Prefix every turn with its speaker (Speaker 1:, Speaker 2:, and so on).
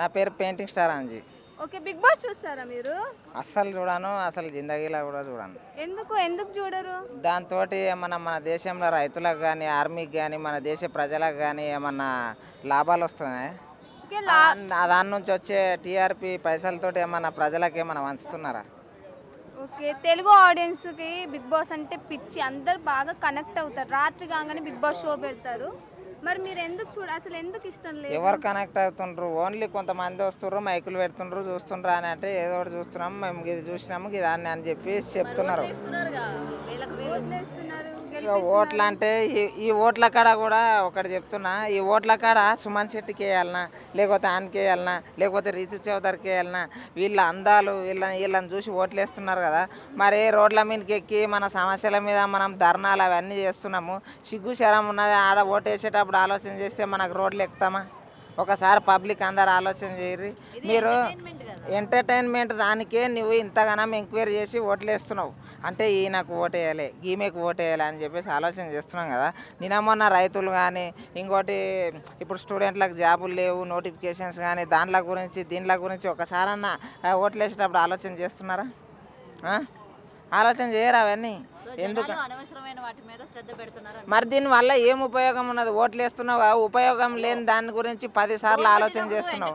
Speaker 1: నా పేరు painting star Anji.
Speaker 2: Okay. Big boss చూస్తారా మీరు?
Speaker 1: అస్సలు చూడను, అసలు జిందగీలో కూడా చూడను.
Speaker 2: ఎందుకు చూడరు?
Speaker 1: దాంతో ఏమన్నా మన దేశంలో రైతులకు కానీ, ఆర్మీకి కానీ, మన దేశ ప్రజలకు కానీ ఏమన్నా లాభాలు వస్తున్నాయి?
Speaker 2: ఓకే.
Speaker 1: దాని నుంచి వచ్చే టీఆర్పీ పైసలతోటి ఏమన్నా ప్రజలకు ఏమన్నా వంచుతున్నారా?
Speaker 2: ఓకే. తెలుగు ఆడియన్స్కి బిగ్ బాస్ అంటే పిచ్చి, అందరు బాగా కనెక్ట్ అవుతారు. రాత్రి కాగానే బిగ్ బాస్ షో పెడతారు. మరి మీరు అసలు ఎందుకు ఇష్టం లేదు?
Speaker 1: ఎవరు కనెక్ట్ అవుతుండ్రు? ఓన్లీ కొంతమంది వస్తుర్రు, మైకులు పెడుతుండ్రు, చూస్తుండ్రు అని అంటే ఏదో ఒకటి చూస్తున్నాము, మేము ఇది చూసినాము ఇది అని చెప్పి చెప్తున్నారు.
Speaker 2: ఓట్లేస్తున్నారు,
Speaker 1: ఇక ఓట్లు అంటే ఈ ఓట్ల కాడ కూడా ఒకటి చెప్తున్నా, ఈ ఓట్ల కాడ సుమన్ శెట్టికి వేయాలనా, లేకపోతే ఆయనకి వేయాలనా, లేకపోతే రీతు చౌదరికి వేయాలనా? వీళ్ళ అందాలు వీళ్ళని చూసి ఓట్లు వేస్తున్నారు కదా. మరి రోడ్ల మీదకి ఎక్కి మన సమస్యల మీద మనం ధర్నాలు అవన్నీ చేస్తున్నాము. సిగ్గు శరం ఉన్నది. ఆడ ఓటు వేసేటప్పుడు ఆలోచన చేస్తే మనకు రోడ్లు ఎక్కుతామా? ఒకసారి పబ్లిక్ అందరు ఆలోచన చేయరు. మీరు ఎంటర్టైన్మెంట్ దానికే నువ్వు ఇంతగానం ఎంక్వైరీ చేసి ఓట్లు వేస్తున్నావు అంటే ఈయనకు ఓటేయాలి, ఈమెకు ఓటేయాలి అని చెప్పేసి ఆలోచన చేస్తున్నాం కదా. నిన్న మొన్న రైతులు కానీ, ఇంకోటి ఇప్పుడు స్టూడెంట్లకు జాబులు లేవు, నోటిఫికేషన్స్ కానీ, దీనిల గురించి ఒకసారన్నా ఓట్లు వేసేటప్పుడు ఆలోచన చేస్తున్నారా? ఆలోచన చేయరు అవన్నీ. ఎందుకు మరి దీనివల్ల ఏం ఉపయోగం ఉన్నది? ఓట్లు వేస్తున్నావు, ఉపయోగం లేని దాని గురించి 10 సార్లు ఆలోచన చేస్తున్నావు.